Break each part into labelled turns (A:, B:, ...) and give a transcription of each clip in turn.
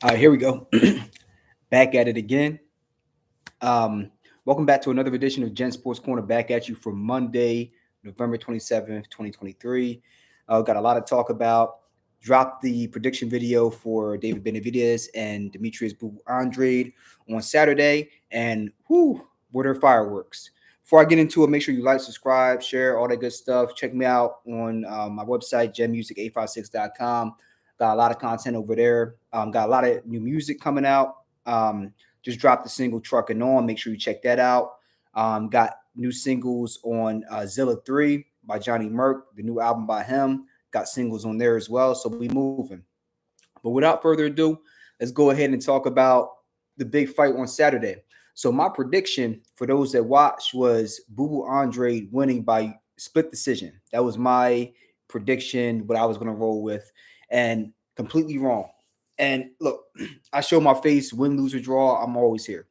A: All right, here we go. Back at it again. Um, Welcome back to another edition of Gen Sports Corner. Back at you for Monday, November 27th, 2023. Got a lot to talk about. Dropped the prediction video for David Benavidez and Demetrius Andrade on Saturday. And whoo, were there fireworks. Before I get into it, make sure you like, subscribe, share, all that good stuff. Check me out on my website, genmusic856.com. Got a lot of content over there. Got a lot of new music coming out. Just dropped the single Truckin' On. Make sure you check that out. Got new singles on Zilla 3 by Johnny Merck, the new album by him. Got singles on there as well. So we moving. But without further ado, let's go ahead and talk about the big fight on Saturday. So my prediction for those that watched was Boo Boo Andre winning by split decision. That was my prediction, what I was going to roll with, and completely wrong. And look, I show my face, win, lose, or draw. I'm always here.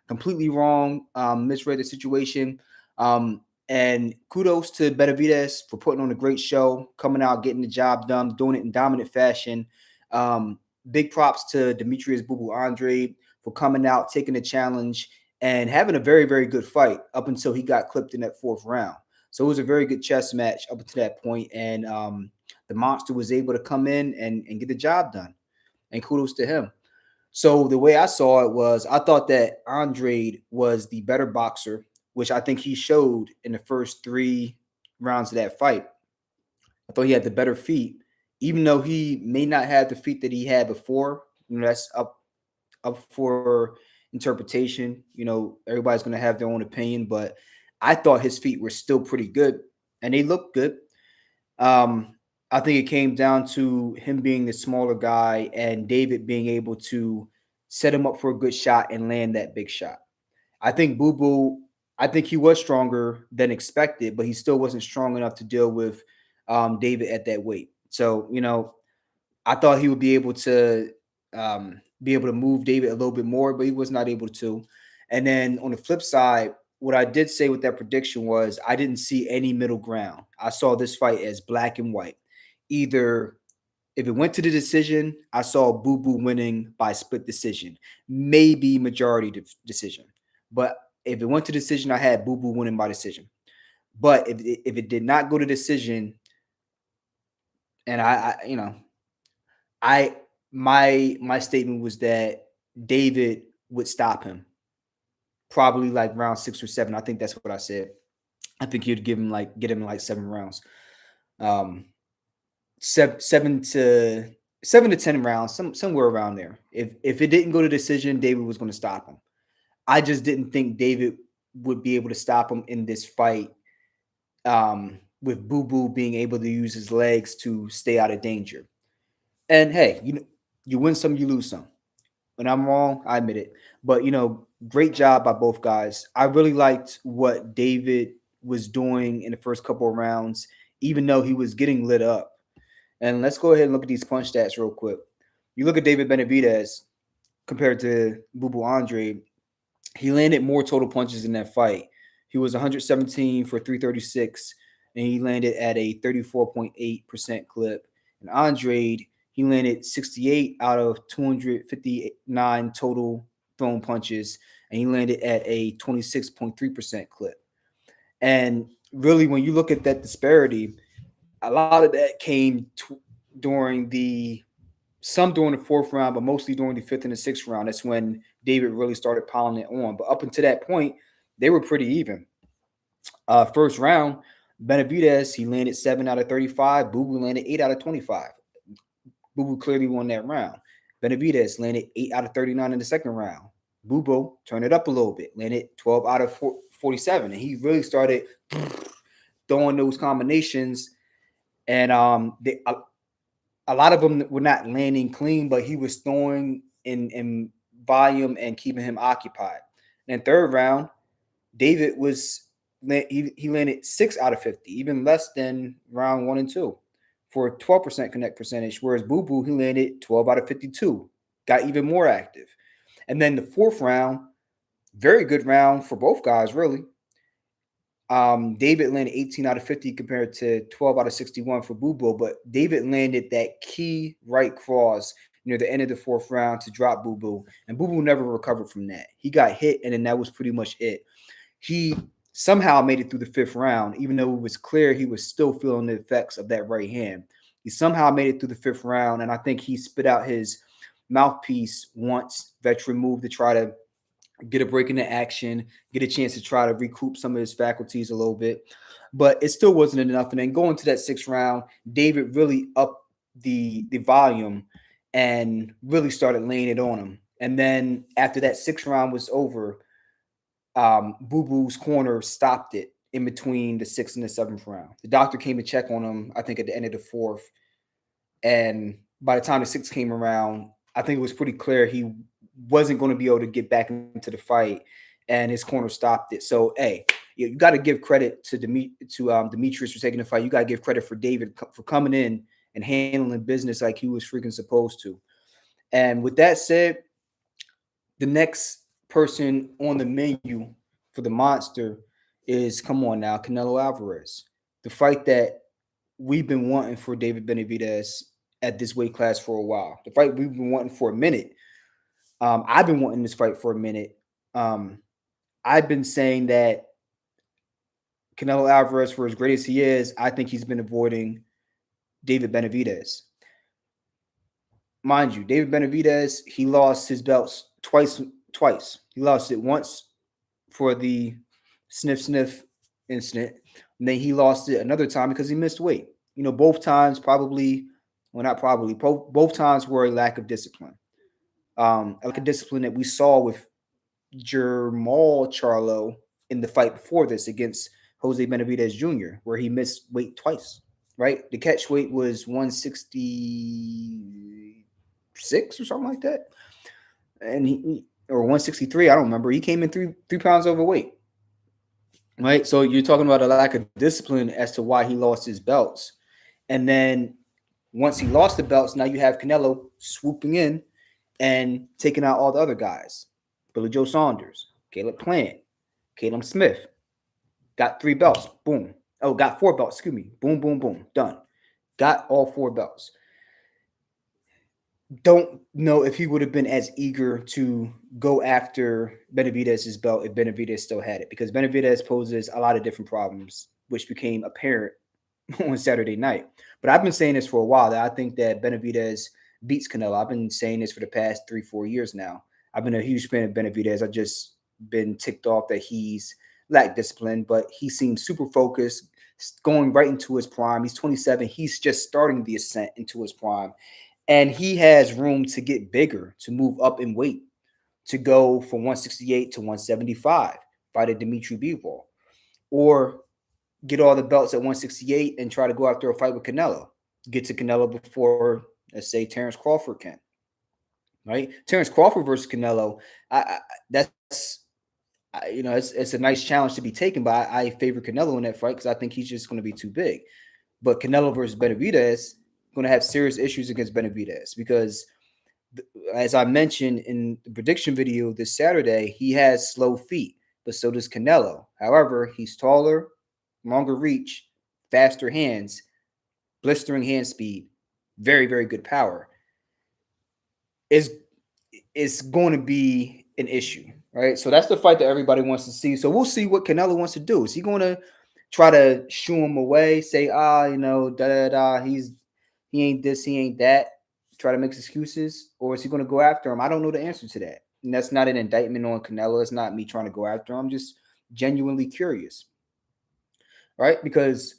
A: Completely wrong. Misread the situation. And kudos to Benavidez for putting on a great show, coming out, getting the job done, doing it in dominant fashion. Big props to Demetrius Boo Boo Andre for coming out, taking the challenge, and having a very, very good fight up until he got clipped in that fourth round. So it was a very good chess match up until that point, and the monster was able to come in and get the job done. And kudos to him. So the way I saw it was I thought that Andrade was the better boxer, which I think he showed in the first three rounds of that fight. I thought he had the better feet, even though he may not have the feet that he had before. That's up for interpretation. Everybody's going to have their own opinion, but I thought his feet were still pretty good, and they looked good. Um, I think it came down to him being the smaller guy and David being able to set him up for a good shot and land that big shot. I think Boo Boo, I think he was stronger than expected, but he still wasn't strong enough to deal with David at that weight. So, I thought he would be able to move David a little bit more, but he was not able to. And then on the flip side, what I did say with that prediction was I didn't see any middle ground. I saw this fight as black and white. Either if it went to the decision, I saw Boo Boo winning by split decision, maybe majority decision. But if it went to decision, I had Boo Boo winning by decision. But if it did not go to decision, and I my statement was that David would stop him probably like round 6 or 7. I think that's what I said. I think he'd get him like 7 rounds, um, seven to 10 rounds, somewhere around there. If it didn't go to decision, David was going to stop him. I just didn't think David would be able to stop him in this fight. With Boo Boo being able to use his legs to stay out of danger. And hey, you win some, you lose some. When I'm wrong, I admit it. But great job by both guys. I really liked what David was doing in the first couple of rounds, even though he was getting lit up. And let's go ahead and look at these punch stats real quick. You look at David Benavidez compared to Boo Boo Andre, he landed more total punches in that fight. He was 117 for 336, and he landed at a 34.8% clip. And Andrade, he landed 68 out of 259 total thrown punches, and he landed at a 26.3% clip. And really, when you look at that disparity, a lot of that came during during the fourth round, but mostly during the fifth and the sixth round. That's when David really started piling it on. But up until that point, they were pretty even. First round, Benavidez, he landed 7 out of 35. Boo Boo landed 8 out of 25. Boo Boo clearly won that round. Benavidez landed 8 out of 39 in the second round. Boo Boo turned it up a little bit, landed 12 out of 47. And he really started throwing those combinations. And a lot of them were not landing clean, but he was throwing in volume and keeping him occupied. And third round, David he landed 6 out of 50, even less than round 1 and 2 for a 12% connect percentage, whereas Boo Boo, he landed 12 out of 52, got even more active. And then the fourth round, very good round for both guys, really. David landed 18 out of 50 compared to 12 out of 61 for Boo Boo, but David landed that key right cross near the end of the fourth round to drop Boo Boo, and Boo Boo never recovered from that. He got hit, and then that was pretty much it. He somehow made it through the fifth round, even though it was clear he was still feeling the effects of that right hand. He somehow made it through the fifth round, and I think he spit out his mouthpiece once Vetch removed to try to get a break into action, get a chance to try to recoup some of his faculties a little bit. But it still wasn't enough. And then going to that sixth round, David really upped the volume and really started laying it on him. And then after that sixth round was over, Boo Boo's corner stopped it in between the sixth and the seventh round. The doctor came to check on him, I think, at the end of the fourth. And by the time the sixth came around, I think it was pretty clear he wasn't going to be able to get back into the fight, and his corner stopped it. So, hey, you got to give credit to Demetrius for taking the fight. You got to give credit for David for coming in and handling business like he was freaking supposed to. And with that said, the next person on the menu for the monster is, come on now, Canelo Alvarez. The fight that we've been wanting for David Benavidez at this weight class for a while. The fight we've been wanting for a minute. I've been wanting this fight for a minute. I've been saying that Canelo Alvarez, for as great as he is, I think he's been avoiding David Benavidez. Mind you, David Benavidez, he lost his belts twice. He lost it once for the sniff incident, and then he lost it another time because he missed weight. Both times both times were a lack of discipline. Like a discipline that we saw with Jermall Charlo in the fight before this against Jose Benavidez Jr., where he missed weight twice, right? The catch weight was 166 or something like that. And or 163, I don't remember. He came in three pounds overweight, right? So you're talking about a lack of discipline as to why he lost his belts. And then once he lost the belts, now you have Canelo swooping in and taking out all the other guys. Billy Joe Saunders, Caleb Plant, Caleb Smith. Got 3 belts. Boom. Oh, got 4 belts. Excuse me. Boom, boom, boom. Done. Got all 4 belts. Don't know if he would have been as eager to go after Benavidez's belt if Benavidez still had it, because Benavidez poses a lot of different problems, which became apparent on Saturday night. But I've been saying this for a while, that I think that Benavidez beats Canelo. I've been saying this for the past 3-4 years now. I've been a huge fan of Benavidez. I've just been ticked off that he's lacked discipline, but he seems super focused, going right into his prime. He's 27. He's just starting the ascent into his prime. And he has room to get bigger, to move up in weight, to go from 168 to 175, fight a Dimitri Bivol, or get all the belts at 168 and try to go after a fight with Canelo. Get to Canelo before, let's say, Terrence Crawford can. Right? Terrence Crawford versus Canelo, it's a nice challenge to be taken, but I favor Canelo in that fight because I think he's just going to be too big. But Canelo versus Benavidez, going to have serious issues against Benavidez because, as I mentioned in the prediction video this Saturday, he has slow feet, but so does Canelo. However, he's taller, longer reach, faster hands, blistering hand speed, very, very good power. Is going to be an issue, right? So that's the fight that everybody wants to see. So we'll see what Canelo wants to do. Is he going to try to shoo him away, say, he ain't this, he ain't that, try to make excuses, or is he going to go after him? I don't know the answer to that. And that's not an indictment on Canelo. It's not me trying to go after him. I'm just genuinely curious, right? Because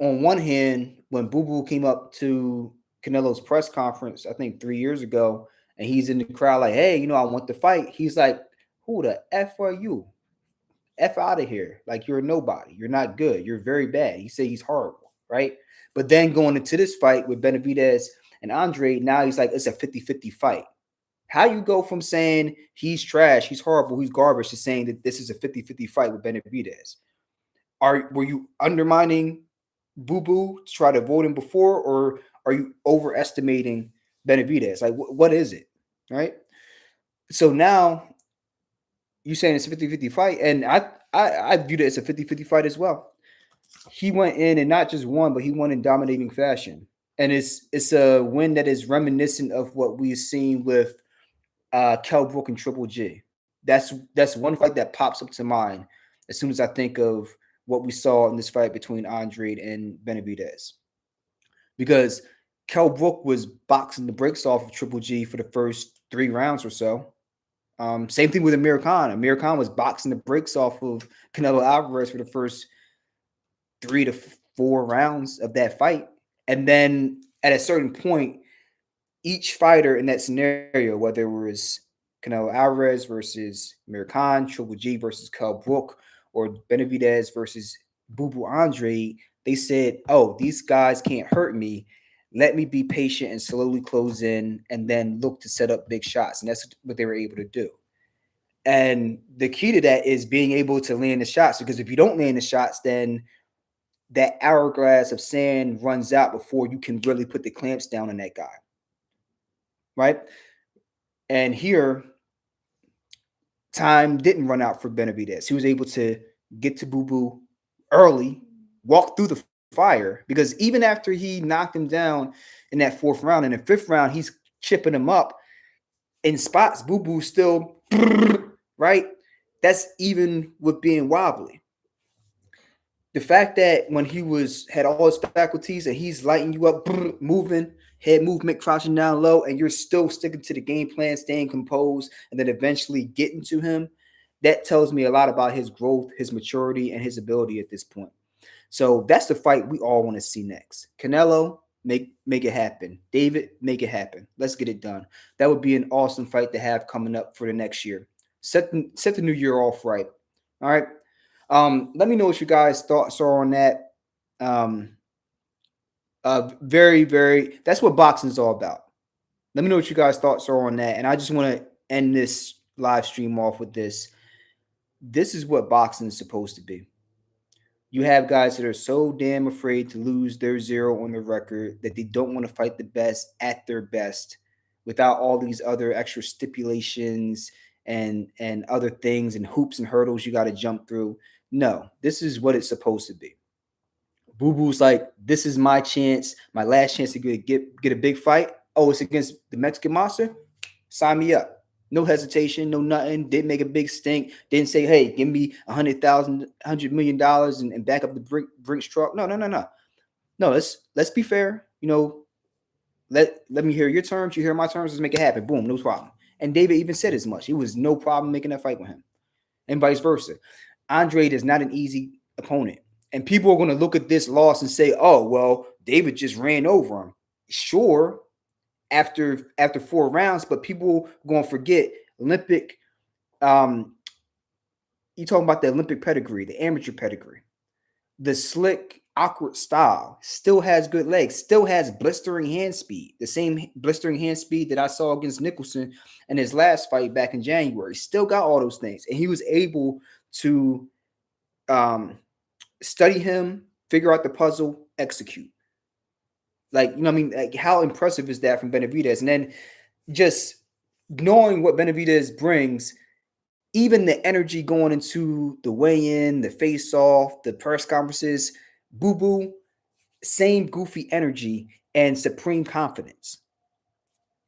A: on one hand, when Boo Boo came up to Canelo's press conference, I think 3 years ago, and he's in the crowd like, hey, I want the fight. He's like, who the F are you? F out of here. Like, you're a nobody. You're not good. You're very bad. He said he's horrible, right? But then going into this fight with Benavidez and Andrade, now he's like, it's a 50-50 fight. How you go from saying he's trash, he's horrible, he's garbage, to saying that this is a 50-50 fight with Benavidez? Were you undermining Boo Boo to try to avoid him before, or are you overestimating Benavidez? Like, what is it, right? So now you're saying it's a 50-50 fight, and I viewed it as a 50-50 fight as well. He went in and not just won, but he won in dominating fashion. and it's a win that is reminiscent of what we've seen with Kell Brook and Triple G. That's one fight that pops up to mind as soon as I think of what we saw in this fight between Andrade and Benavidez, because Kell Brook was boxing the brakes off of Triple G for the first 3 rounds or so. Same thing with Amir Khan. Amir Khan was boxing the brakes off of Canelo Alvarez for the first 3 to 4 rounds of that fight. And then at a certain point, each fighter in that scenario, whether it was Canelo Alvarez versus Amir Khan, Triple G versus Kell Brook, or Benavidez versus Bubu Andre, they said, oh, these guys can't hurt me. Let me be patient and slowly close in and then look to set up big shots. And that's what they were able to do. And the key to that is being able to land the shots, because if you don't land the shots, then that hourglass of sand runs out before you can really put the clamps down on that guy. Right? And here, time didn't run out for Benavidez. He was able to get to Boo Boo early, walk through the fire, because even after he knocked him down in that 4th round, in the 5th round, he's chipping him up in spots. Boo Boo still, right? That's even with being wobbly. The fact that when he had all his faculties and he's lighting you up, moving, head movement, crouching down low, and you're still sticking to the game plan, staying composed, and then eventually getting to him, that tells me a lot about his growth, his maturity, and his ability at this point. So that's the fight we all want to see next. Canelo, make it happen. David, make it happen. Let's get it done. That would be an awesome fight to have coming up for the next year. Set the new year off right. All right. Let me know what you guys' thoughts are on that. Very, very. That's what boxing is all about. Let me know what you guys' thoughts are on that. And I just want to end this live stream off with this. This is what boxing is supposed to be. You have guys that are so damn afraid to lose their 0 on the record that they don't want to fight the best at their best without all these other extra stipulations and other things and hoops and hurdles you got to jump through. No, this is what it's supposed to be. Boo Boo's like, this is my chance, my last chance to get a big fight. Oh, it's against the Mexican monster? Sign me up. No hesitation, no nothing. Didn't make a big stink. Didn't say, hey, give me $100 million and back up the Brinks truck. No. No, let's be fair. Let me hear your terms. You hear my terms. Let's make it happen. Boom, no problem. And David even said as much. It was no problem making that fight with him, and vice versa. Andrade is not an easy opponent. And people are going to look at this loss and say, oh, well, David just ran over him. Sure, after 4 rounds, but people are going to forget Olympic. You talking about the Olympic pedigree, the amateur pedigree, the slick, awkward style, still has good legs, still has blistering hand speed, the same blistering hand speed that I saw against Nicholson in his last fight back in January. Still got all those things. And he was able to study him, figure out the puzzle, execute. Like, like, how impressive is that from Benavidez? And then just knowing what Benavidez brings, even the energy going into the weigh-in, the face-off, the press conferences, Boo Boo, same goofy energy and supreme confidence.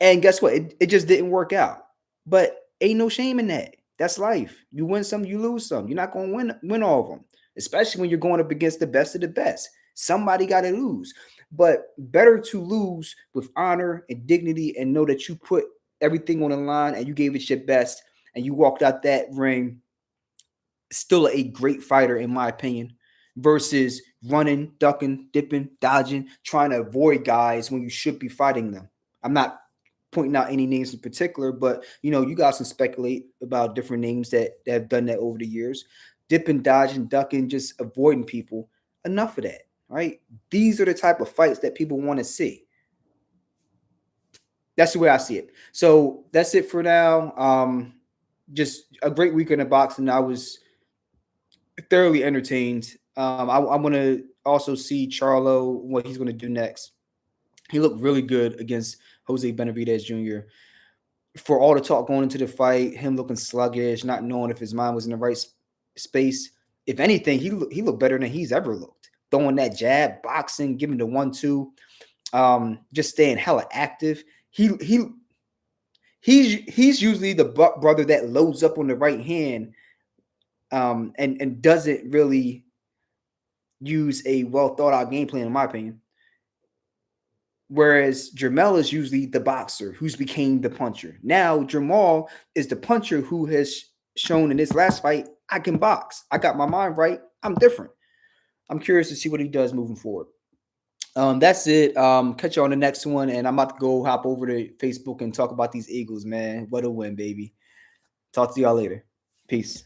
A: And guess what? It just didn't work out. But ain't no shame in that. That's life. You win some, you lose some. You're not going to win all of them, especially when you're going up against the best of the best. Somebody got to lose. But better to lose with honor and dignity and know that you put everything on the line and you gave it your best and you walked out that ring still a great fighter, in my opinion, versus running, ducking, dipping, dodging, trying to avoid guys when you should be fighting them. I'm not pointing out any names in particular, but you guys can speculate about different names that have done that over the years. Dipping, dodging, ducking, just avoiding people. Enough of that, right? These are the type of fights that people want to see. That's the way I see it. So that's it for now. Just a great weekend of boxing. I was thoroughly entertained. I want to also see Charlo, what he's going to do next. He looked really good against Jose Benavidez Jr. For all the talk going into the fight, him looking sluggish, not knowing if his mind was in the right space. If anything, he looked better than he's ever looked. Throwing that jab, boxing, giving the 1-2. just staying hella active. He's usually the brother that loads up on the right hand, and doesn't really use a well thought out game plan, in my opinion. Whereas Jermell is usually the boxer who's became the puncher. Now Jamal is the puncher who has shown in this last fight, I can box. I got my mind right. I'm different. I'm curious to see what he does moving forward. That's it. Catch you on the next one, and I'm about to go hop over to Facebook and talk about these Eagles, man. What a win, baby. Talk to y'all later. Peace.